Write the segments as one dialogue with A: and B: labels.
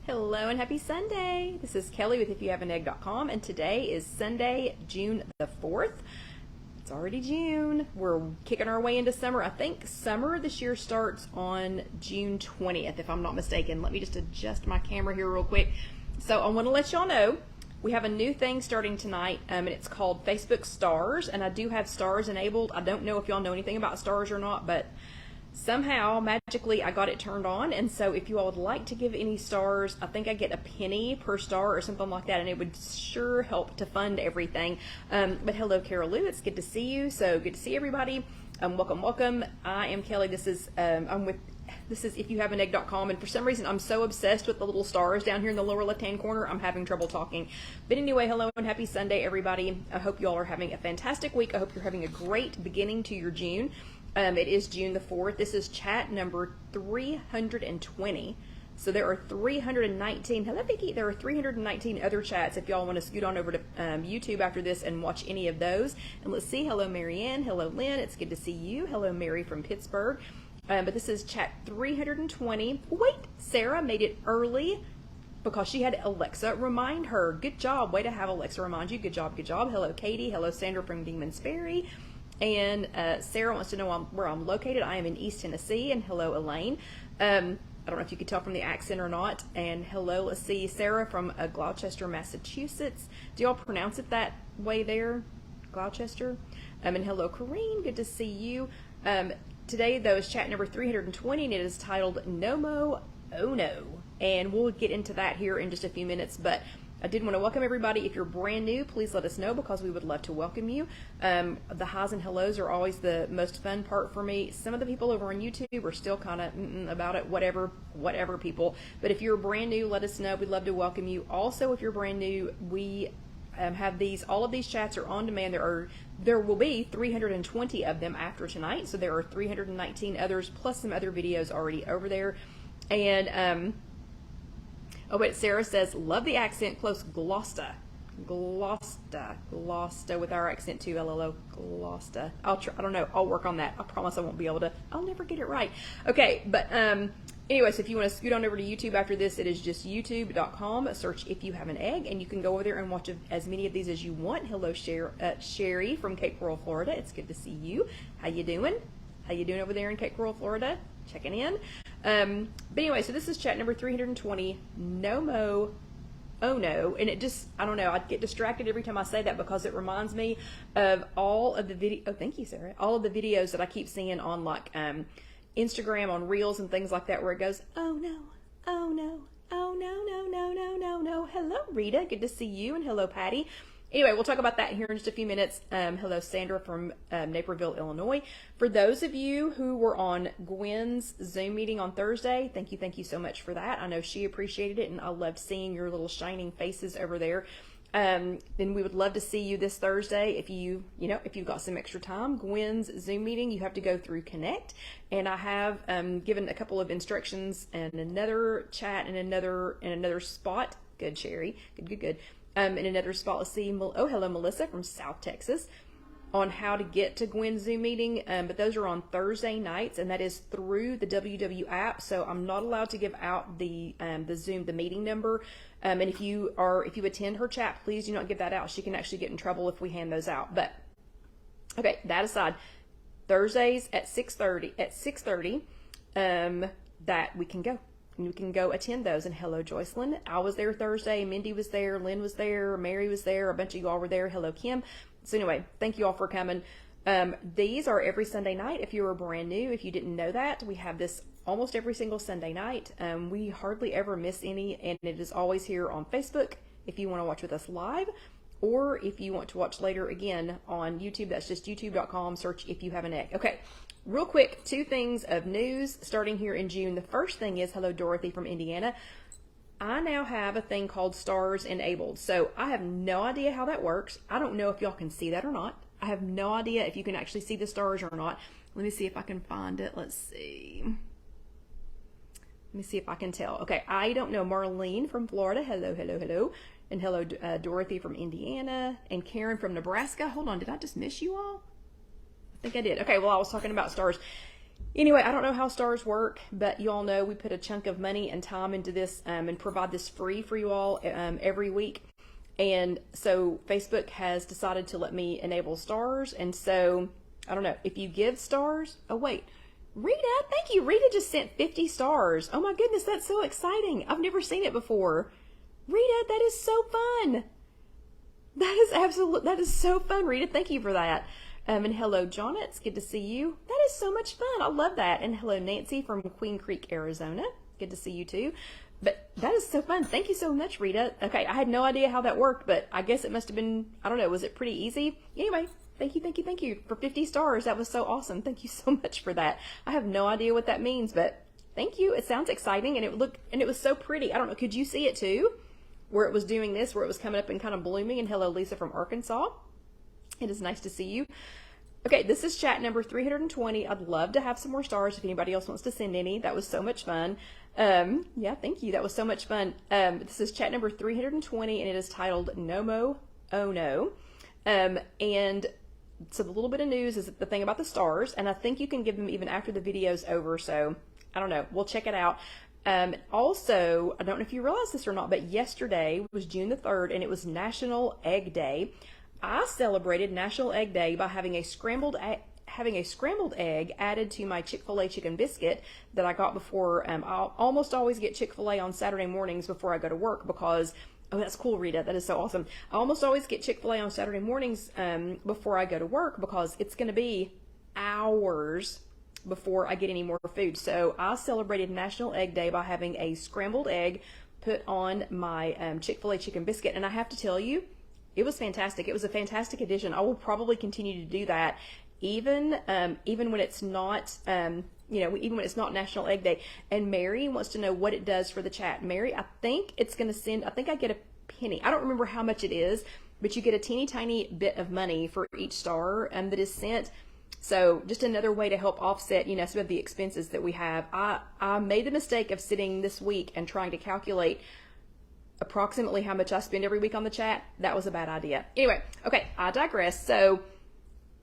A: Hello and happy Sunday. This is Kelly with IfYouHaveAnEgg.com, and today is Sunday, June the 4th. It's already June. We're kicking our way into summer. I think summer this year starts on June 20th, if I'm not mistaken. Let me just adjust my camera here real quick. So I want to let y'all know we have a new thing starting tonight, and it's called Facebook Stars, and I do have stars enabled. I don't know if y'all know anything about stars or not, but somehow, magically, I got it turned on, and so if you all would like to give any stars, I think I get a penny per star or something like that, and it would sure help to fund everything. But hello, Carol Lou, it's good to see you, so good to see everybody. Welcome, welcome. I am Kelly. This is IfYouHaveAnEgg.com, and for some reason, I'm so obsessed with the little stars down here in the lower left-hand corner, I'm having trouble talking. But anyway, hello and happy Sunday, everybody. I hope you all are having a fantastic week. I hope you're having a great beginning to your June. It is June the 4th. This is chat number 320. So there are 319. Hello, Vicki. There are 319 other chats if y'all want to scoot on over to YouTube after this and watch any of those. And let's see. Hello, Marianne. Hello, Lynn. It's good to see you. Hello, Mary from Pittsburgh. But this is chat 320. Wait, Sarah made it early because she had Alexa remind her. Good job. Way to have Alexa remind you. Good job. Good job. Hello, Katie. Hello, Sandra from Demons Ferry. And Sarah wants to know where I'm located. I am in East Tennessee. And hello, Elaine. I don't know if you could tell from the accent or not. And hello, let's see, Sarah from Gloucester, Massachusetts. Do y'all pronounce it that way there? Gloucester? And hello, Corrine. Good to see you. Today, though, is chat number 320, and it is titled No Mo Oh No. And we'll get into that here in just a few minutes, but I did want to welcome everybody. If you're brand new, please let us know because we would love to welcome you. The highs and hellos are always the most fun part for me. Some of the people over on YouTube are still kind of about it, whatever people. But if you're brand new, let us know. We'd love to welcome you. Also, if you're brand new, we have all of these chats are on demand. There will be 320 of them after tonight. So there are 319 others plus some other videos already over there. And oh, wait, Sarah says, love the accent, close Gloucester. Gloucester with our accent too, LLO, Gloucester. I'll try, I don't know, I'll work on that. I promise I won't be able to, I'll never get it right. Okay, but anyway, so if you want to scoot on over to YouTube after this, it is just youtube.com, search If You Have an Egg, and you can go over there and watch as many of these as you want. Hello, Sherry from Cape Coral, Florida. It's good to see you. How you doing? How you doing over there in Cape Coral, Florida? Checking in. But anyway, so this is chat number 320, No Mo Oh No, and it just, I don't know, I get distracted every time I say that because it reminds me of all of the thank you, Sarah, all of the videos that I keep seeing on like Instagram, on Reels and things like that where it goes, oh no, oh no, oh no, no, no, no, no, no. Hello, Rita, good to see you, and hello, Patty. Anyway, we'll talk about that here in just a few minutes. Hello, Sandra from Naperville, Illinois. For those of you who were on Gwen's Zoom meeting on Thursday, thank you so much for that. I know she appreciated it, and I loved seeing your little shining faces over there. Then we would love to see you this Thursday. If you've got some extra time, Gwen's Zoom meeting, you have to go through Connect, and I have given a couple of instructions and another chat and another spot. Good, Sherry. Good. In another spot, let's see, oh, hello, Melissa from South Texas, on how to get to Gwen's Zoom meeting, but those are on Thursday nights, and that is through the WW app, so I'm not allowed to give out the Zoom, the meeting number, and if you attend her chat, please do not give that out. She can actually get in trouble if we hand those out. But, okay, that aside, Thursdays at 6:30, that we can go. And you can go attend those. And hello, Joycelyn. I was there Thursday. Mindy was there. Lynn was there. Mary was there. A bunch of you all were there. Hello, Kim. So anyway, thank you all for coming. These are every Sunday night. If you were brand new, if you didn't know that, we have this almost every single Sunday night. We hardly ever miss any, and it is always here on Facebook if you want to watch with us live, or if you want to watch later again on YouTube. That's just youtube.com, search If You Have an Egg. Okay. Real quick, two things of news starting here in June. The first thing is, hello, Dorothy from Indiana. I now have a thing called Stars Enabled. So I have no idea how that works. I don't know if y'all can see that or not. I have no idea if you can actually see the stars or not. Let me see if I can find it. Let's see. Let me see if I can tell. Okay, I don't know. Marlene from Florida. Hello. And hello, Dorothy from Indiana. And Karen from Nebraska. Hold on, did I just miss you all? I think I did. Okay, well, I was talking about stars. Anyway, I don't know how stars work, but you all know we put a chunk of money and time into this and provide this free for you all every week. And so Facebook has decided to let me enable stars. And so, I don't know, if you give stars, oh wait, Rita, thank you. Rita just sent 50 stars. Oh my goodness, that's so exciting. I've never seen it before. Rita, that is so fun. That is so fun, Rita. Thank you for that. And hello, John. It's good to see you. That is so much fun. I love that. And hello, Nancy from Queen Creek, Arizona. Good to see you too. But that is so fun. Thank you so much, Rita. Okay, I had no idea how that worked, but I guess it must have been, I don't know, was it pretty easy? Anyway, thank you for 50 stars. That was so awesome. Thank you so much for that. I have no idea what that means, but thank you. It sounds exciting, and it was so pretty. I don't know, could you see it too? Where it was doing this, where it was coming up and kind of blooming. And hello, Lisa from Arkansas. It is nice to see you. Okay, this is chat number 320. I'd love to have some more stars if anybody else wants to send any. That was so much fun. Yeah, thank you. That was so much fun. This is chat number 320, and it is titled No Oh No. And so the little bit of news is the thing about the stars, and I think you can give them even after the video's over, so I don't know. We'll check it out. Also, I don't know if you realize this or not, but yesterday was June the 3rd, and it was National Egg Day. I celebrated National Egg Day by having a scrambled egg added to my Chick-fil-A chicken biscuit that I got before. I'll almost always get Chick-fil-A on Saturday mornings before I go to work because, oh, that's cool, Rita. That is so awesome. I almost always get Chick-fil-A on Saturday mornings before I go to work because it's going to be hours before I get any more food. So I celebrated National Egg Day by having a scrambled egg put on my Chick-fil-A chicken biscuit, and I have to tell you, it was fantastic. It was a fantastic addition. I will probably continue to do that, even when it's not, even when it's not National Egg Day. And Mary wants to know what it does for the chat. Mary, I think it's going to send. I think I get a penny. I don't remember how much it is, but you get a teeny tiny bit of money for each star that is sent. So just another way to help offset, some of the expenses that we have. I made the mistake of sitting this week and trying to calculate approximately how much I spend every week on the chat. That was a bad idea. Anyway, okay, I digress. So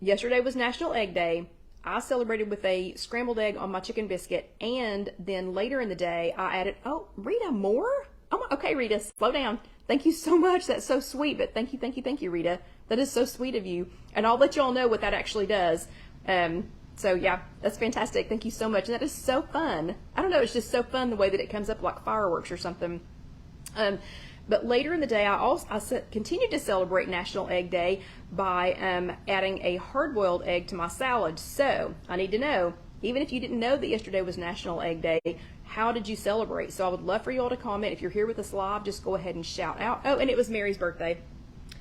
A: yesterday was National Egg Day. I celebrated with a scrambled egg on my chicken biscuit, and then later in the day I added, oh, Rita, more? Oh, okay, Rita, slow down. Thank you so much. That's so sweet, but thank you, Rita. That is so sweet of you. And I'll let you all know what that actually does. So yeah, that's fantastic. Thank you so much. And that is so fun. I don't know, it's just so fun the way that it comes up like fireworks or something. But later in the day, I continued to celebrate National Egg Day by adding a hard-boiled egg to my salad. So I need to know, even if you didn't know that yesterday was National Egg Day, how did you celebrate? So I would love for you all to comment. If you're here with us live, just go ahead and shout out. Oh, and it was Mary's birthday.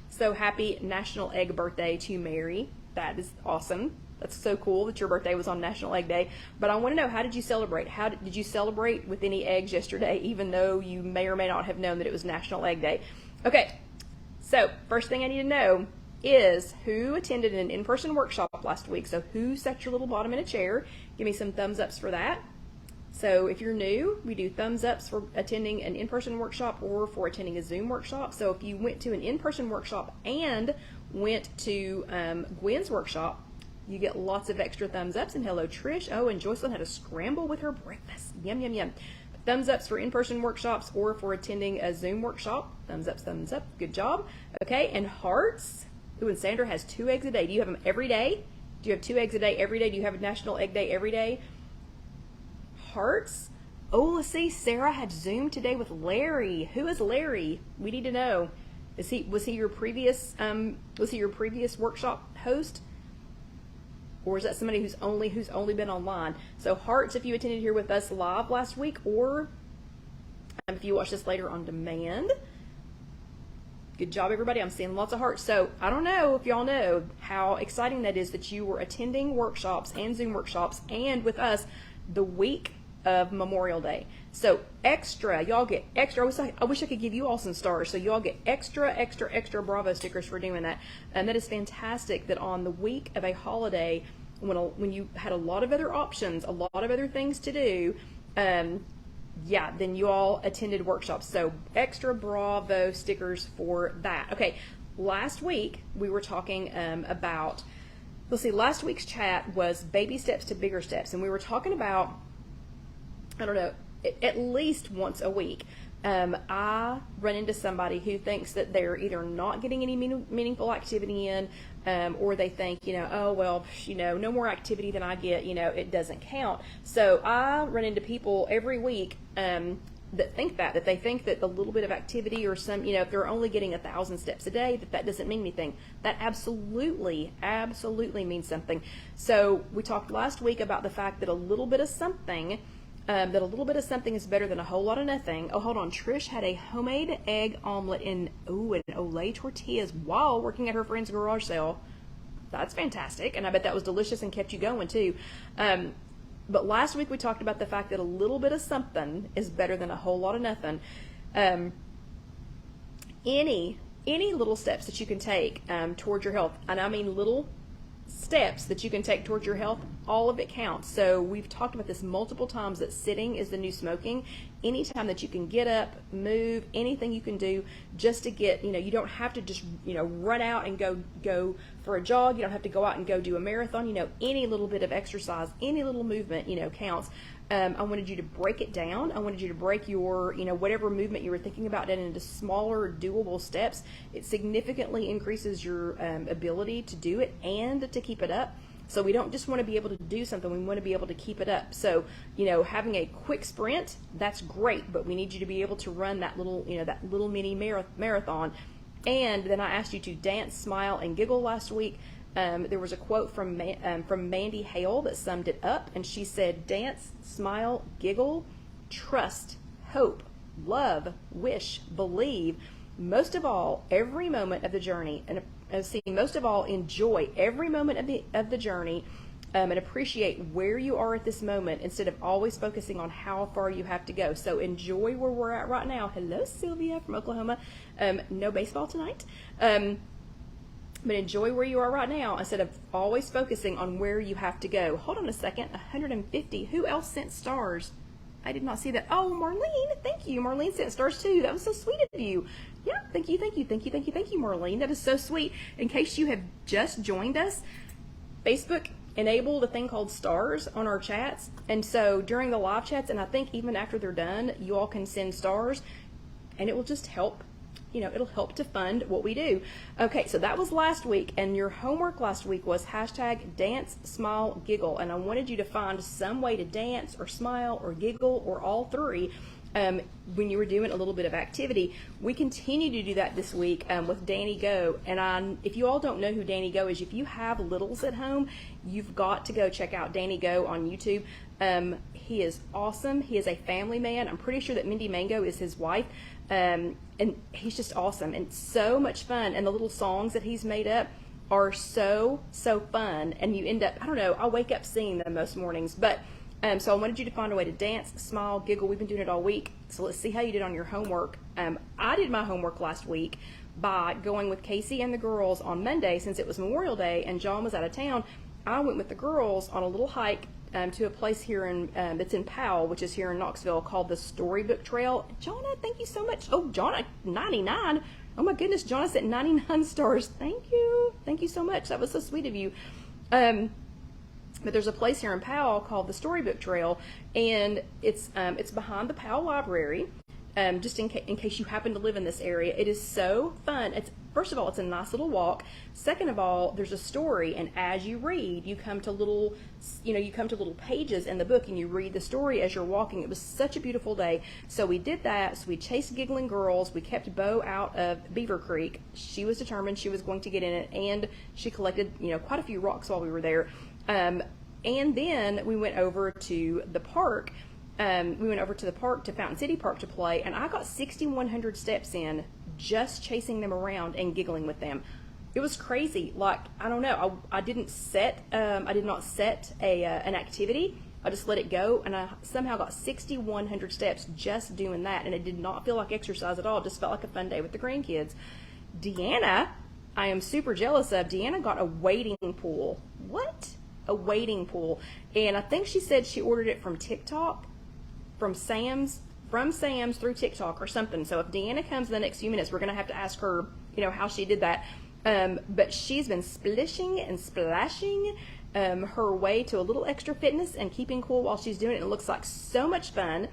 A: So happy National Egg Birthday to Mary. That is awesome. That's so cool that your birthday was on National Egg Day. But I want to know, how did you celebrate? Did you celebrate with any eggs yesterday, even though you may or may not have known that it was National Egg Day? Okay, so first thing I need to know is who attended an in-person workshop last week. So who sat your little bottom in a chair? Give me some thumbs ups for that. So if you're new, we do thumbs ups for attending an in-person workshop or for attending a Zoom workshop. So if you went to an in-person workshop and went to Gwen's workshop, you get lots of extra thumbs ups. And hello, Trish. Oh, and Joycelyn had a scramble with her breakfast. Yum, yum, yum. Thumbs ups for in-person workshops or for attending a Zoom workshop. Thumbs up, thumbs up. Good job. Okay, and hearts. Ooh, and Sandra has 2 eggs a day. Do you have them every day? Do you have 2 eggs a day every day? Do you have a National Egg Day every day? Hearts. Oh, let's see. Sarah had Zoom today with Larry. Who is Larry? We need to know. Was he your previous workshop host? Or is that somebody who's only been online? So hearts if you attended here with us live last week, or if you watch this later on demand. Good job, everybody. I'm seeing lots of hearts. So I don't know if y'all know how exciting that is that you were attending workshops and Zoom workshops and with us the week of Memorial Day. So y'all get extra. I wish I could give you all some stars. So y'all get extra Bravo stickers for doing that. And that is fantastic that on the week of a holiday, when you had a lot of other options, a lot of other things to do, yeah, then you all attended workshops. So extra Bravo stickers for that. Okay, last week we were talking about let's see, last week's chat was baby steps to bigger steps. And we were talking about, I don't know, at least once a week. I run into somebody who thinks that they're either not getting any meaningful activity in, or they think, oh, well, no more activity than I get, it doesn't count. So I run into people every week that think that they think that the little bit of activity or some, if they're only getting 1,000 steps a day, that doesn't mean anything. That absolutely means something. So we talked last week about the fact that a little bit of something is better than a whole lot of nothing. Oh, hold on. Trish had a homemade egg omelet and Olay tortillas while working at her friend's garage sale. That's fantastic. And I bet that was delicious and kept you going too. But last week we talked about the fact that a little bit of something is better than a whole lot of nothing. Any little steps that you can take towards your health, and I mean little steps that you can take towards your health, all of it counts. So we've talked about this multiple times, that sitting is the new smoking. Anytime that you can get up, move, anything you can do just to get, you don't have to just, run out and go for a jog. You don't have to go out and go do a marathon. Any little bit of exercise, any little movement, counts. I wanted you to break it down. I wanted you to break your, whatever movement you were thinking about down into smaller, doable steps. It significantly increases your ability to do it and to keep it up. So we don't just want to be able to do something, we want to be able to keep it up. So, having a quick sprint, that's great, but we need you to be able to run that little, that little mini marathon. And then I asked you to dance, smile, and giggle last week. There was a quote from Mandy Hale that summed it up, and she said, dance, smile, giggle, trust, hope, love, wish, believe, most of all, every moment of the journey, and most of all, enjoy every moment of the journey, and appreciate where you are at this moment instead of always focusing on how far you have to go. So enjoy where we're at right now. Hello, Sylvia from Oklahoma. No baseball tonight. But enjoy where you are right now instead of always focusing on where you have to go. Hold on a second. 150. Who else sent stars? I did not see that. Oh, Marlene. Thank you. Marlene sent stars too. That was so sweet of you. Yeah, thank you, Marlene. That is so sweet. In case you have just joined us, Facebook enabled a thing called stars on our chats. And so during the live chats, and I think even after they're done, you all can send stars, and it will just help. It'll help to fund what we do. Okay, so that was last week, and your homework last week was hashtag dance, smile, giggle. And I wanted you to find some way to dance or smile or giggle or all three when you were doing a little bit of activity. We continue to do that this week with Danny Go. And if you all don't know who Danny Go is, if you have littles at home, you've got to go check out Danny Go on YouTube. He is awesome. He is a family man. I'm pretty sure that Mindy Mango is his wife. And he's just awesome and so much fun. And the little songs that he's made up are so fun. And you end up, I don't know, I wake up singing them most mornings. But so I wanted you to find a way to dance, smile, giggle. We've been doing it all week. So let's see how you did on your homework. I did my homework last week by going with Casey and the girls on Monday, since it was Memorial Day and John was out of town. I went with the girls on a little hike to a place here in that's in Powell, which is here in Knoxville, called the Storybook Trail. Jonna, thank you so much. Oh, Jonna, 99. Oh my goodness, Jonna sent 99 stars. Thank you so much. That was so sweet of you. But there's a place here in Powell called the Storybook Trail, and it's behind the Powell Library. Just in case you happen to live in this area, it is so fun. First of all, it's a nice little walk. Second of all, there's a story, and as you read, you come to little pages in the book, and you read the story as you're walking. It was such a beautiful day. So we did that. So we chased giggling girls. We kept Bo out of Beaver Creek. She was determined she was going to get in it, and she collected quite a few rocks while we were there. And then we went over to the park. To Fountain City Park to play, and I got 6,100 steps in just chasing them around and giggling with them. It was crazy. Like, I don't know. I did not set an activity. I just let it go, and I somehow got 6,100 steps just doing that, and it did not feel like exercise at all. It just felt like a fun day with the grandkids. Deanna, I am super jealous of. Deanna got a wading pool. What? A wading pool. And I think she said she ordered it from TikTok. From Sam's through TikTok or something. So if Deanna comes in the next few minutes, we're going to have to ask her, how she did that. But she's been splishing and splashing her way to a little extra fitness and keeping cool while she's doing it. It looks like so much fun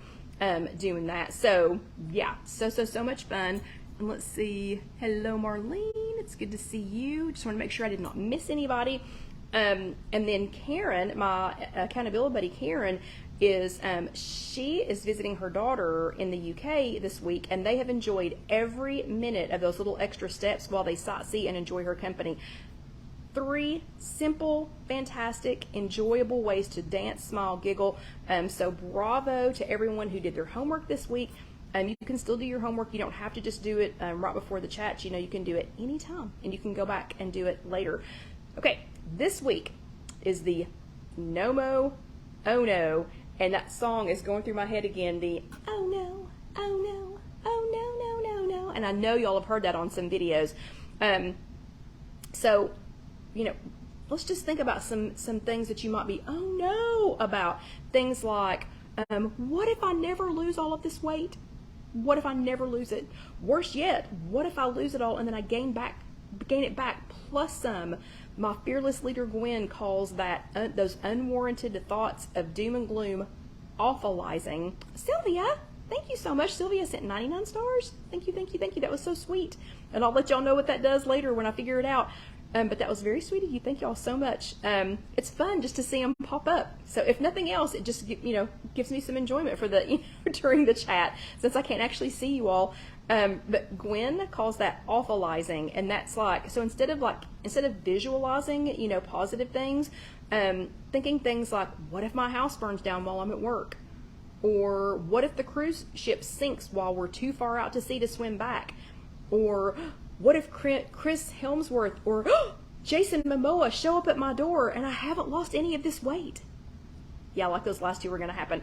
A: doing that. So yeah, so much fun. And let's see. Hello, Marlene. It's good to see you. Just want to make sure I did not miss anybody. And then Karen, my accountability buddy Karen, is she is visiting her daughter in the UK this week, and they have enjoyed every minute of those little extra steps while they sightsee and enjoy her company. 3 simple, fantastic, enjoyable ways to dance, smile, giggle. So bravo to everyone who did their homework this week. You can still do your homework. You don't have to just do it right before the chat. You know, you can do it anytime, and you can go back and do it later. Okay, this week is the No-Mo, Oh No, and that song is going through my head again, the oh no, oh no, oh no, no, no, no, and I know y'all have heard that on some videos. So, you know, let's just think about some things that you might be oh no about. Things like, what if I never lose all of this weight? What if I never lose it? Worse yet, what if I lose it all and then I gain it back plus some? My fearless leader Gwen calls that those unwarranted thoughts of doom and gloom awfulizing. Sylvia, thank you so much. Sylvia sent 99 stars. Thank you, thank you, thank you. That was so sweet. And I'll let y'all know what that does later when I figure it out. But that was very sweet of you. Thank y'all so much. It's fun just to see them pop up. So if nothing else, it just gives me some enjoyment for the during the chat, since I can't actually see you all. But Gwen calls that awfulizing, and that's like, so instead of visualizing positive things, thinking things like, what if my house burns down while I'm at work, or what if the cruise ship sinks while we're too far out to sea to swim back, or what if Chris Helmsworth or Jason Momoa show up at my door and I haven't lost any of this weight? Yeah, like those last 2 were going to happen.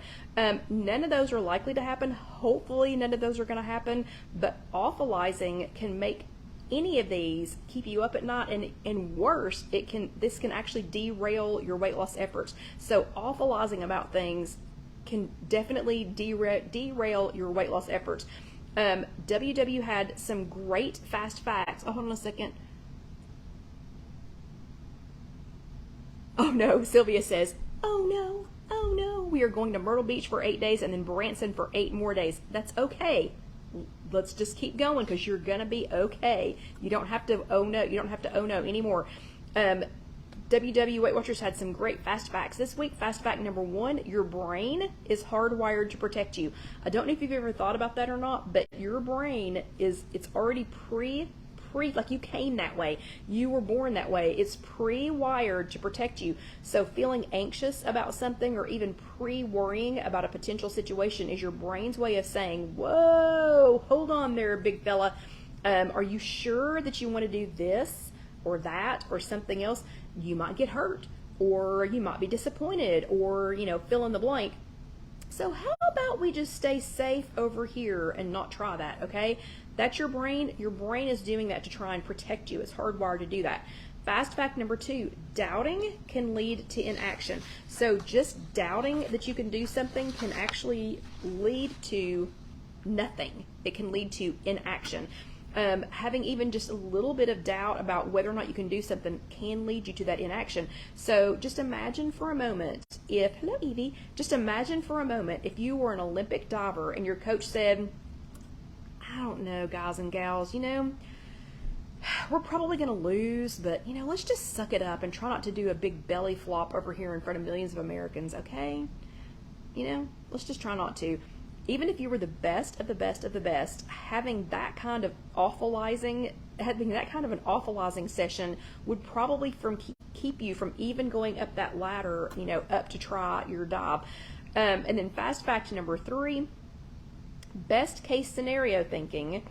A: None of those are likely to happen. Hopefully none of those are going to happen. But awfulizing can make any of these keep you up at night, and worse, this can actually derail your weight loss efforts. So awfulizing about things can definitely derail your weight loss efforts. WW had some great fast facts. Oh, hold on a second. Oh no, Sylvia says, oh no, oh no, we are going to Myrtle Beach for 8 days and then Branson for 8 more days. That's okay. Let's just keep going, because you're gonna be okay. You don't have to oh no. You don't have to oh no anymore. WW Weight Watchers had some great fast facts this week. Fast fact number 1, your brain is hardwired to protect you. I don't know if you've ever thought about that or not, but your brain it's already like you came that way. You were born that way. It's pre-wired to protect you. So feeling anxious about something or even pre-worrying about a potential situation is your brain's way of saying, whoa, hold on there, big fella. Are you sure that you want to do this or that or something else? You might get hurt, or you might be disappointed, or fill in the blank. So how about we just stay safe over here and not try that, okay? That's your brain. Your brain is doing that to try and protect you. It's hardwired to do that. Fast fact number 2, doubting can lead to inaction. So just doubting that you can do something can actually lead to nothing. It can lead to inaction. Having even just a little bit of doubt about whether or not you can do something can lead you to that inaction. So just imagine for a moment hello Evie, just imagine for a moment if you were an Olympic diver and your coach said, I don't know, guys and gals, we're probably going to lose, but let's just suck it up and try not to do a big belly flop over here in front of millions of Americans, okay? Let's just try not to. Even if you were the best of the best of the best, having that kind of an awfulizing session would probably keep you from even going up that ladder, up to try your dive. And then fast fact number 3, best case scenario thinking.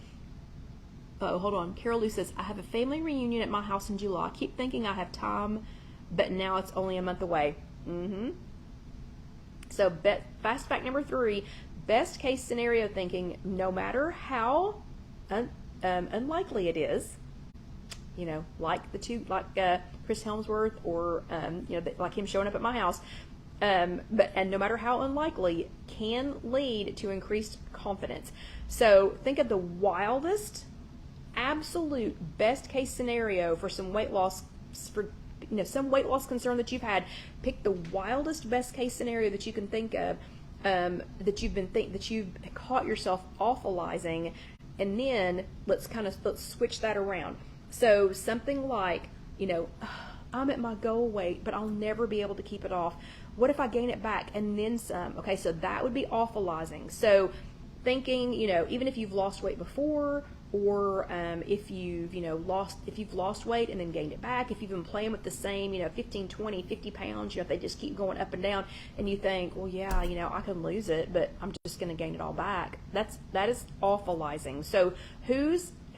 A: Oh, hold on. Carol Lou says, I have a family reunion at my house in July. I keep thinking I have time, but now it's only a month away. So fast fact number 3, best case scenario thinking, no matter how unlikely it is, like Chris Helmsworth or like him showing up at my house, and no matter how unlikely, can lead to increased confidence. So think of the wildest absolute best case scenario for some weight loss, for some weight loss concern that you've had. Pick the wildest best case scenario that you can think of, that you've caught yourself awfulizing, and then let's switch that around. So something like, I'm at my goal weight, but I'll never be able to keep it off. What if I gain it back and then some? Okay, so that would be awfulizing. So thinking, even if you've lost weight before, or if you've lost weight and then gained it back, if you've been playing with the same 15, 20, 50 pounds, if they just keep going up and down, and you think, well, yeah, I can lose it, but I'm just going to gain it all back. That is awfulizing. So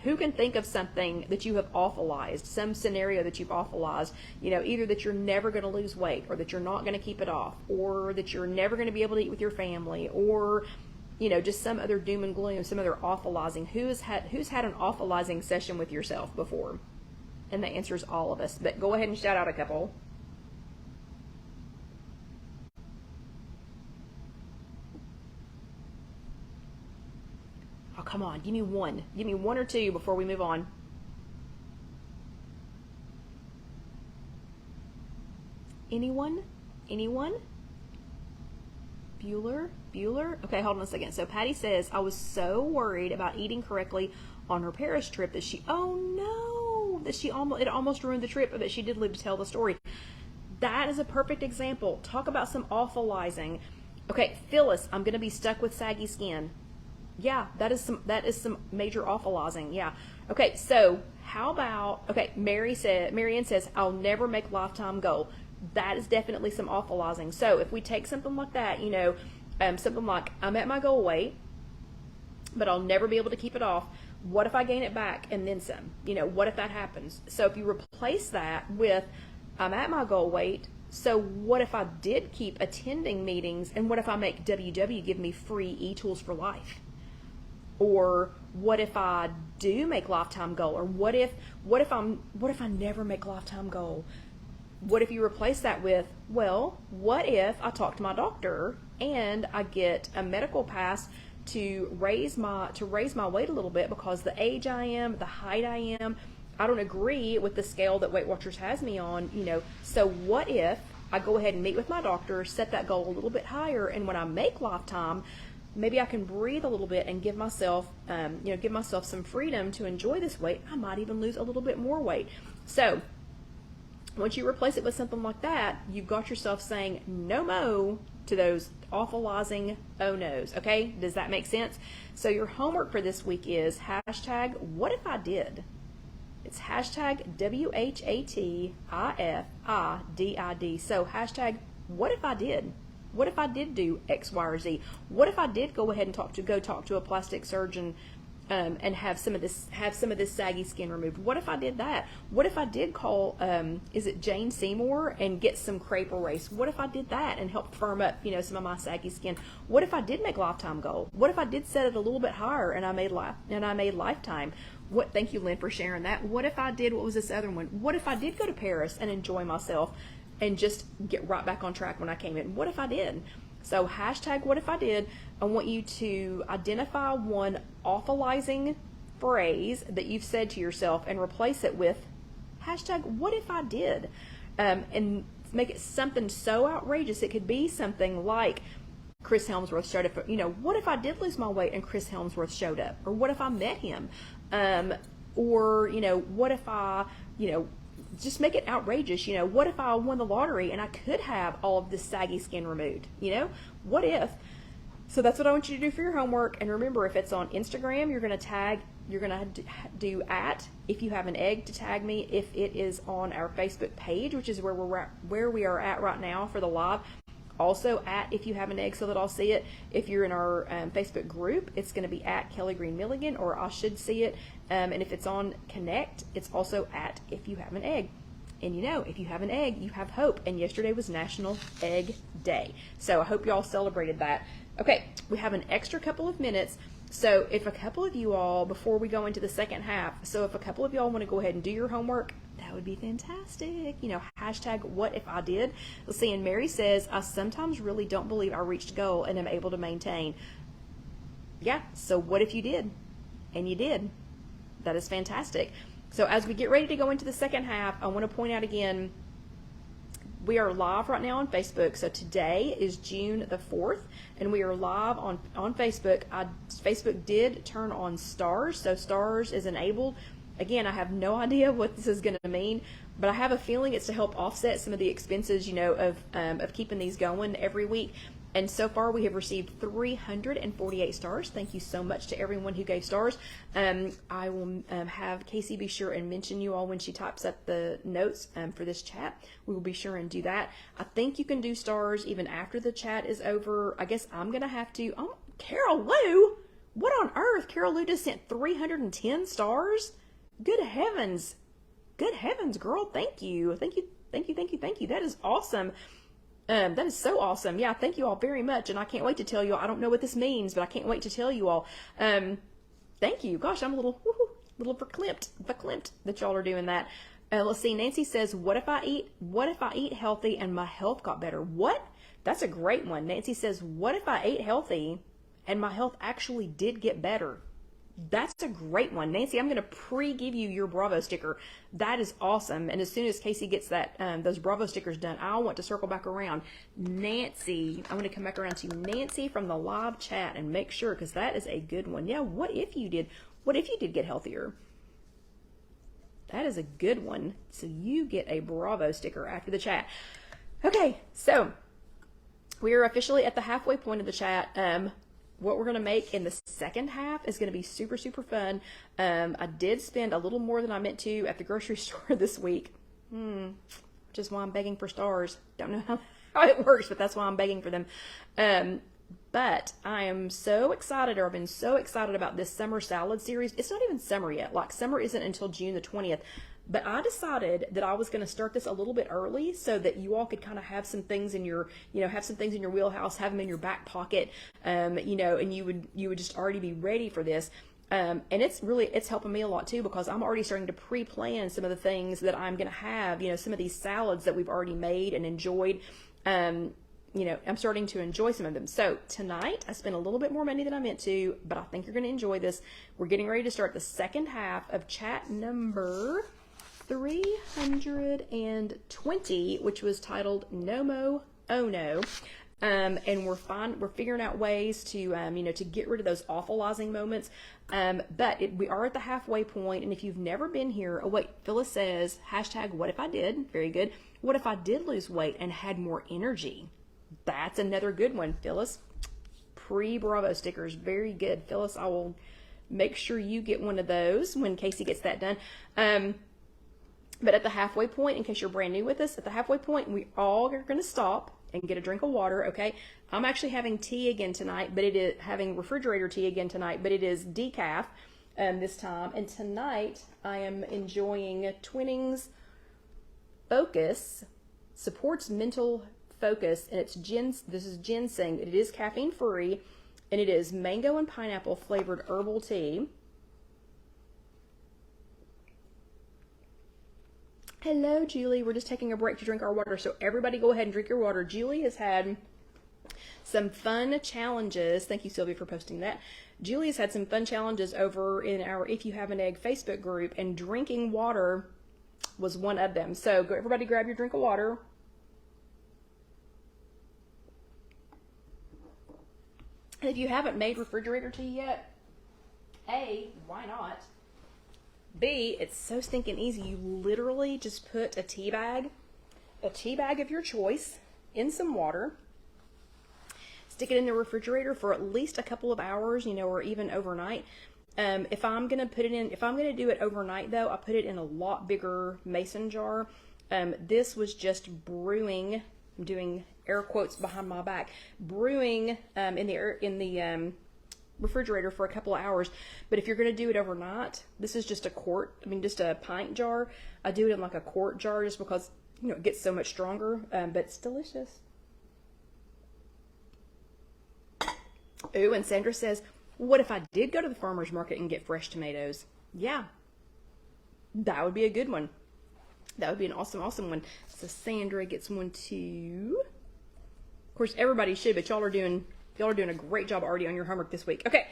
A: who can think of something that you have awfulized, some scenario that you've awfulized, either that you're never going to lose weight, or that you're not going to keep it off, or that you're never going to be able to eat with your family, or just some other doom and gloom, some other awfulizing. Who's had an awfulizing session with yourself before? And the answer is all of us. But go ahead and shout out a couple. Oh, come on. Give me one. Give me one or two before we move on. Anyone? Bueller? Okay, hold on a second. So Patty says, I was so worried about eating correctly on her Paris trip that it almost ruined the trip, but she did live to tell the story. That is a perfect example. Talk about some awfulizing. Okay, Phyllis, I'm going to be stuck with saggy skin. Yeah, that is some major awfulizing. Yeah. Okay, so how about, Marianne says, I'll never make lifetime goal. That is definitely some awfulizing. So if we take something like that, something like, I'm at my goal weight, but I'll never be able to keep it off. What if I gain it back and then some? What if that happens? So if you replace that with, I'm at my goal weight, so what if I did keep attending meetings, and what if I make WW give me free e-tools for life? Or what if I do make lifetime goal? Or what if I never make lifetime goal? What if you replace that with, well, what if I talk to my doctor and I get a medical pass to raise my weight a little bit, because the age I am, the height I am, I don't agree with the scale that Weight Watchers has me on, So what if I go ahead and meet with my doctor, set that goal a little bit higher, and when I make lifetime, maybe I can breathe a little bit and give myself some freedom to enjoy this weight. I might even lose a little bit more weight. So once you replace it with something like that, you've got yourself saying no mo to those awfulizing oh no's. Okay, does that make sense? So your homework for this week is hashtag what if I did. It's hashtag WHATIFIDID. So hashtag what if I did. What if I did do X, Y, or Z? What if I did go ahead and talk to a plastic surgeon and have some of this saggy skin removed? What if I did that? What if I did call is it Jane Seymour and get some crepe erase? What if I did that and help firm up some of my saggy skin? What if I did make lifetime goal? What if I did set it a little bit higher and I made lifetime? Thank you, Lynn, for sharing that. What if I did, what was this other one? What if I did go to Paris and enjoy myself and just get right back on track when I came in? What if I did? So hashtag what if I did. I want you to identify one awfulizing phrase that you've said to yourself and replace it with hashtag what if I did, and make it something so outrageous. It could be something like Chris Helmsworth showed up. What if I did lose my weight and Chris Helmsworth showed up? Or what if I met him? Or what if I just make it outrageous. What if I won the lottery and I could have all of this saggy skin removed? What if? So that's what I want you to do for your homework. And remember, if it's on Instagram, you're going to do @IfYouHaveAnEgg to tag me. If it is on our Facebook page, which is where we are at right now for the live, also @IfYouHaveAnEgg so that I'll see it. If you're in our Facebook group, it's going to be @Kelly Green Milligan, or I should see it. And if it's on Connect, it's also @IfYouHaveAnEgg. And if you have an egg, you have hope. And yesterday was National Egg Day. So I hope you all celebrated that. Okay, we have an extra couple of minutes. So if a couple of you all, before we go into the second half, if a couple of y'all want to go ahead and do your homework, that would be fantastic. Hashtag what if I did. Let's see, and Mary says, I sometimes really don't believe I reached goal and am able to maintain. Yeah, so what if you did? And you did. That is fantastic. So as we get ready to go into the second half, I want to point out again, we are live right now on Facebook. So today is June the 4th, and we are live on Facebook. Facebook did turn on stars, so stars is enabled. Again, I have no idea what this is going to mean, but I have a feeling it's to help offset some of the expenses, you know, of keeping these going every week. And so far, we have received 348 stars. Thank you so much to everyone who gave stars. I will have Casey be sure and mention you all when she types up the notes for this chat. We will be sure and do that. I think you can do stars even after the chat is over. I guess I'm going to have to. Oh, Carol Lou. What on earth? Carol Lou just sent 310 stars? Good heavens. Good heavens, girl. Thank you. Thank you. Thank you. Thank you. Thank you. That is awesome. That is so awesome. Yeah, thank you all very much. And I can't wait to tell you all. I don't know what this means, but I can't wait to tell you all. Thank you. Gosh, I'm a little verklempt that y'all are doing that. Let's see. Nancy says, what if I eat healthy and my health got better? What? That's a great one. Nancy says, what if I ate healthy and my health actually did get better? That's a great one. Nancy, I'm going to pre-give you your Bravo sticker. That is awesome. And as soon as Casey gets that those Bravo stickers done, I want to circle back around. Nancy, I'm going to come back around to Nancy from the live chat and make sure, because that is a good one. Yeah, what if you did get healthier? That is a good one. So you get a Bravo sticker after the chat. Okay, so we are officially at the halfway point of the chat. What we're going to make in the second half is going to be super, super fun. I did spend a little more than I meant to at the grocery store this week, which is why I'm begging for stars. Don't know how it works, but that's why I'm begging for them. But I am so excited, or I've been so excited about this summer salad series. It's not even summer yet. Like, summer isn't until June the 20th. But I decided that I was going to start this a little bit early so that you all could kind of have some things in your, have some things in your wheelhouse, have them in your back pocket, and you would just already be ready for this. And it's helping me a lot too, because I'm already starting to pre-plan some of the things that I'm going to have, some of these salads that we've already made and enjoyed. I'm starting to enjoy some of them. So tonight I spent a little bit more money than I meant to, but I think you're going to enjoy this. We're getting ready to start the second half of chat number 320, which was titled No Mo Oh No. And we're figuring out ways to, to get rid of those awfulizing moments. But we are at the halfway point, and if you've never been here, oh wait, Phyllis says, hashtag what if I did? Very good. What if I did lose weight and had more energy? That's another good one, Phyllis. Pre-Bravo stickers, very good. Phyllis, I will make sure you get one of those when Casey gets that done. But at the halfway point, in case you're brand new with us, at the halfway point, we all are going to stop and get a drink of water, okay? I'm actually having tea again tonight, but it is having refrigerator tea again tonight, but it is decaf this time. And tonight, I am enjoying Twinings Focus, supports mental focus, and this is ginseng. It is caffeine free, and it is mango and pineapple flavored herbal tea. Hello, Julie. We're just taking a break to drink our water, so everybody go ahead and drink your water. Julie has had some fun challenges. Thank you, Sylvia, for posting that. Julie has had some fun challenges over in our If You Have an Egg Facebook group, and drinking water was one of them. So go, everybody grab your drink of water. If you haven't made refrigerator tea yet, A, why not? B, it's so stinking easy. You literally just put a tea bag of your choice in some water, stick it in the refrigerator for at least a couple of hours, or even overnight. If I'm going to do it overnight though, I put it in a lot bigger mason jar. This was just brewing, I'm doing air quotes behind my back, brewing in the refrigerator for a couple of hours. But if you're going to do it overnight, this is just just a pint jar. I do it in like a quart jar just because it gets so much stronger, but it's delicious. Ooh, and Sandra says, what if I did go to the farmer's market and get fresh tomatoes? Yeah, that would be a good one. That would be an awesome one. So Sandra gets one too. Of course, everybody should, but y'all are doing a great job already on your homework this week. Okay,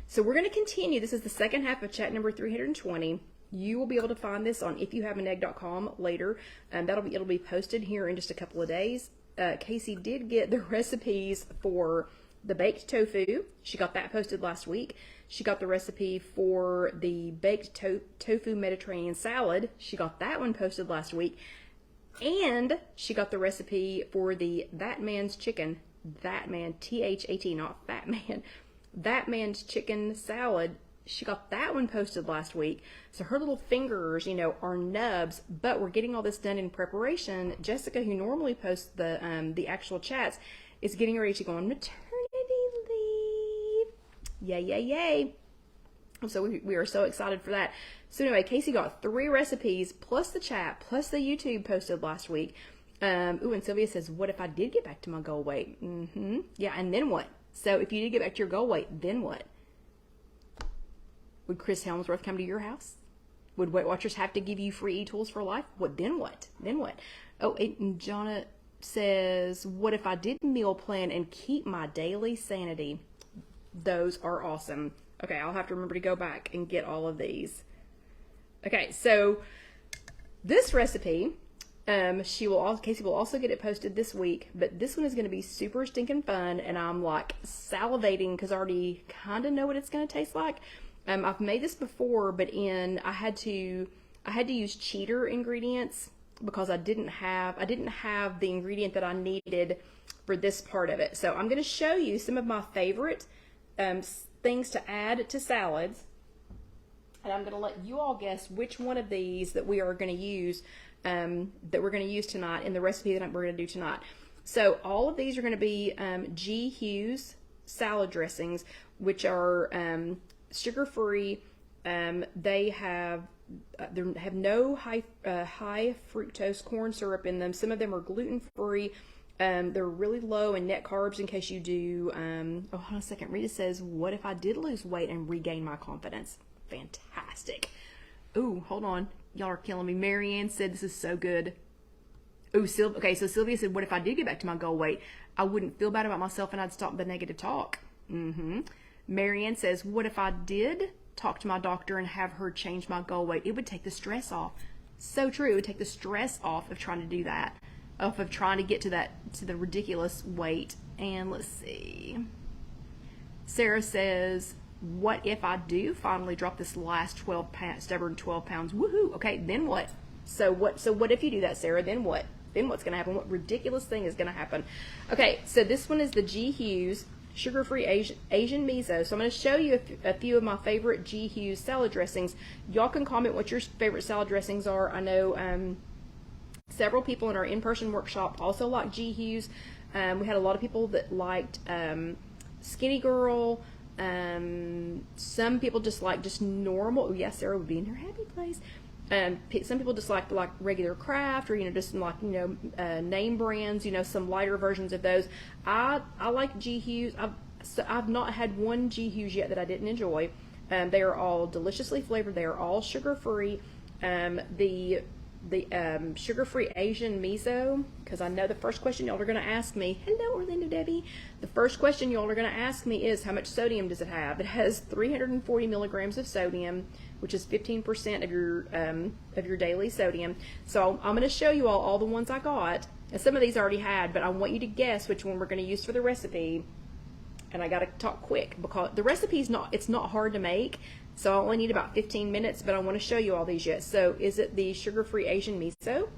A: So we're going to continue. This is the second half of chat number 320. You will be able to find this on IfYouHaveAnEgg.com later. It'll be posted here in just a couple of days. Casey did get the recipes for the baked tofu. She got that posted last week. She got the recipe for the baked tofu Mediterranean salad. She got that one posted last week. And she got the recipe for the That Man's Chicken, That Man, T-H-A-T, not Fat Man, That Man's Chicken Salad. She got that one posted last week. So her little fingers, you know, are nubs, but we're getting all this done in preparation. Jessica, who normally posts the actual chats, is getting ready to go on maternity leave. Yay, yay, yay. So we are so excited for that. So anyway, Casey got 3 recipes plus the chat plus the YouTube posted last week. Ooh, and Sylvia says, what if I did get back to my goal weight? Yeah, and then what? So if you did get back to your goal weight, then what? Would Chris Helmsworth come to your house? Would Weight Watchers have to give you free e-tools for life? What? Then what? Then what? Oh, and Jonna says, what if I did meal plan and keep my daily sanity? Those are awesome. Okay, I'll have to remember to go back and get all of these. Okay, so this recipe, Casey will also get it posted this week, but this one is going to be super stinking fun, and I'm like salivating because I already kind of know what it's going to taste like. I've made this before, but I had to use cheater ingredients because I didn't have the ingredient that I needed for this part of it. So I'm going to show you some of my favorite things to add to salads, and I'm going to let you all guess which one of these that we are going to use tonight in the recipe that we're going to do tonight. So all of these are going to be G. Hughes salad dressings, which are sugar-free. They have no high fructose corn syrup in them. Some of them are gluten-free. They're really low in net carbs in case you do. Oh, hold on a second. Rita says, what if I did lose weight and regain my confidence? Fantastic. Ooh, hold on. Y'all are killing me. Marianne said this is so good. Ooh, okay, so Sylvia said, what if I did get back to my goal weight? I wouldn't feel bad about myself and I'd stop the negative talk. Marianne says, what if I did talk to my doctor and have her change my goal weight? It would take the stress off. So true. It would take the stress off of trying to do that, of trying to get to the ridiculous weight. And let's see. Sarah says, what if I do finally drop this last stubborn 12 pounds? Woohoo. Okay, then what? So what if you do that, Sarah? Then what? Then what's going to happen? What ridiculous thing is going to happen? Okay, so this one is the G. Hughes sugar-free Asian miso. So I'm going to show you a few of my favorite G. Hughes salad dressings. Y'all can comment what your favorite salad dressings are. I know several people in our in-person workshop also like G. Hughes. We had a lot of people that liked Skinny Girl. Some people just like just normal. Oh, yes, Sarah would be in her happy place. Some people just like regular Kraft, or just like name brands, some lighter versions of those. I like G. Hughes. I've not had one G. Hughes yet that I didn't enjoy. They are all deliciously flavored. They are all sugar free. The sugar-free Asian miso, because I know the first question y'all are going to ask me, hello Orlando Debbie, the first question y'all are going to ask me is, how much sodium does it have? It has 340 milligrams of sodium, which is 15% of your daily sodium. So I'm going to show you all the ones I got, and some of these I already had, but I want you to guess which one we're going to use for the recipe. And I got to talk quick because the recipe's it's not hard to make. So I only need about 15 minutes, but I want to show you all these yet. So is it the sugar-free Asian miso?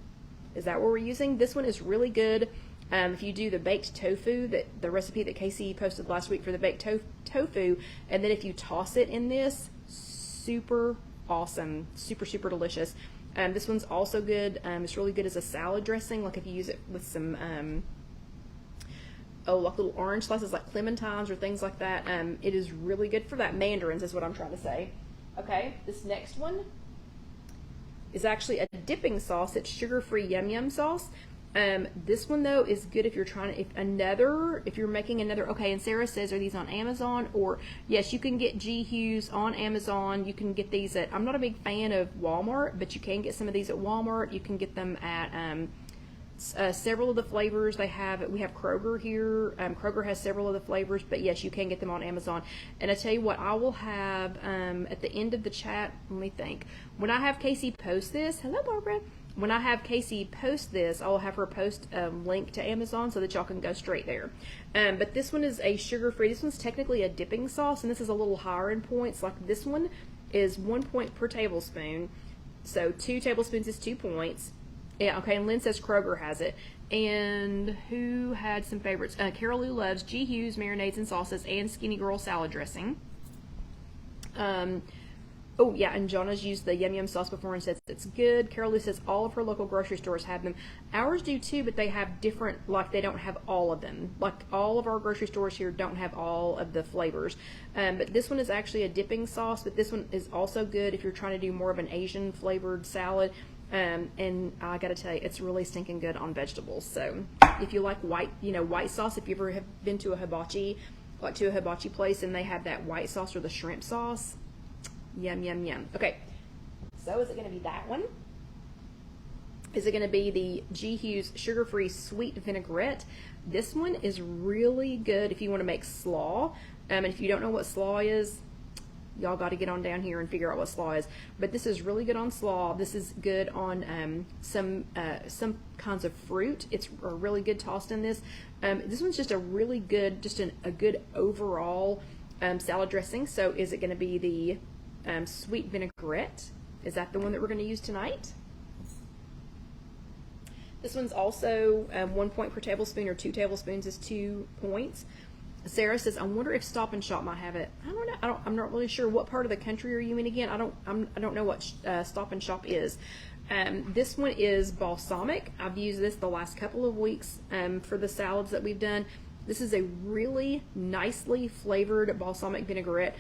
A: Is that what we're using? This one is really good. If you do the baked tofu, the recipe that Casey posted last week for the baked tofu, and then if you toss it in this, super awesome, super, super delicious. This one's also good. It's really good as a salad dressing, like if you use it with some like little orange slices like clementines or things like that. It is really good for that. Mandarins is what I'm trying to say. Okay, this next one is actually a dipping sauce. It's sugar-free yum yum sauce. This one though is good if you're if you're making another. Okay, and Sarah says, are these on Amazon? Or yes, you can get G. Hughes on Amazon. You can get these at, I'm not a big fan of Walmart, but you can get some of these at Walmart. You can get them at several of the flavors we have Kroger here. Kroger has several of the flavors, but yes, you can get them on Amazon. And I tell you what, I will have at the end of the chat, let me think, when I have Casey post this, hello Barbara, when I have Casey post this, I'll have her post a link to Amazon so that y'all can go straight there. But this one is a sugar-free, this one's technically a dipping sauce, and this is a little higher in points. Like this one is 1 point per tablespoon, so 2 tablespoons is 2 points. Yeah, okay, and Lynn says Kroger has it. And who had some favorites? Carol Lou loves G. Hughes marinades and sauces and Skinny Girl salad dressing. Oh, yeah, and Jonna's used the Yum Yum sauce before and says it's good. Carol Lou says all of her local grocery stores have them. Ours do too, but they have different, like they don't have all of them. Like all of our grocery stores here don't have all of the flavors. But this one is actually a dipping sauce, but this one is also good if you're trying to do more of an Asian flavored salad. And I gotta tell you, it's really stinking good on vegetables. So if you like white sauce, if you ever have been to a hibachi, like to a hibachi place and they have that white sauce or the shrimp sauce, yum, yum, yum. Okay, so is it gonna be that one? Is it gonna be the G. Hughes sugar-free sweet vinaigrette? This one is really good if you wanna make slaw. And if you don't know what slaw is, y'all got to get on down here and figure out what slaw is. But this is really good on slaw. This is good on some kinds of fruit. It's a really good tossed in this. This one's just a really good, a good overall salad dressing. So is it going to be the sweet vinaigrette? Is that the one that we're going to use tonight? This one's also 1 point per tablespoon, or 2 tablespoons is 2 points. Sarah says, I wonder if Stop and Shop might have it. I don't know. I'm not really sure. What part of the country are you in again? I don't know what Stop and Shop is. This one is balsamic. I've used this the last couple of weeks for the salads that we've done. This is a really nicely flavored balsamic vinaigrette.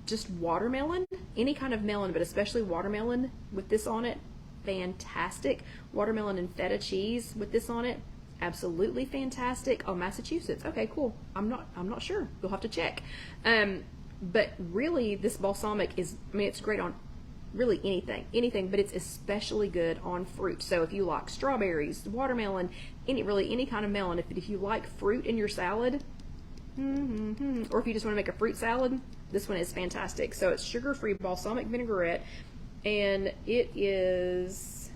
A: Just watermelon, any kind of melon, but especially watermelon with this on it, fantastic. Watermelon and feta cheese with this on it, absolutely fantastic. Oh, Massachusetts. Okay, cool. I'm not sure. You'll have to check. But really, this balsamic is, I mean, it's great on really anything, but it's especially good on fruit. So if you like strawberries, watermelon, any kind of melon, if you like fruit in your salad, or if you just want to make a fruit salad, this one is fantastic. So it's sugar-free balsamic vinaigrette, and it is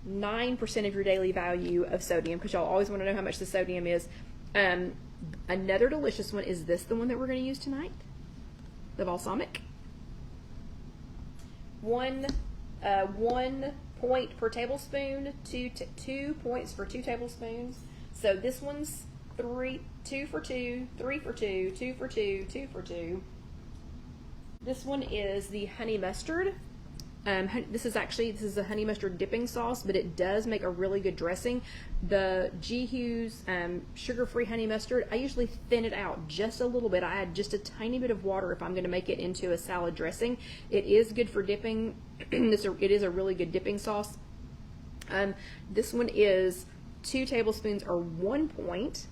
A: 9% of your daily value of sodium, because y'all always want to know how much the sodium is. Another delicious one is this, the one that we're going to use tonight, the balsamic. 1 point per tablespoon, 2 points for 2 tablespoons. So this one's 2 for 2, 3 for 2, 2 for 2, 2 for 2. This one is the honey mustard. This is a honey mustard dipping sauce, but it does make a really good dressing. The G. Hughes sugar-free honey mustard, I usually thin it out just a little bit. I add just a tiny bit of water if I'm going to make it into a salad dressing. It is good for dipping. It is a really good dipping sauce. This one is 2 tablespoons or 1 point.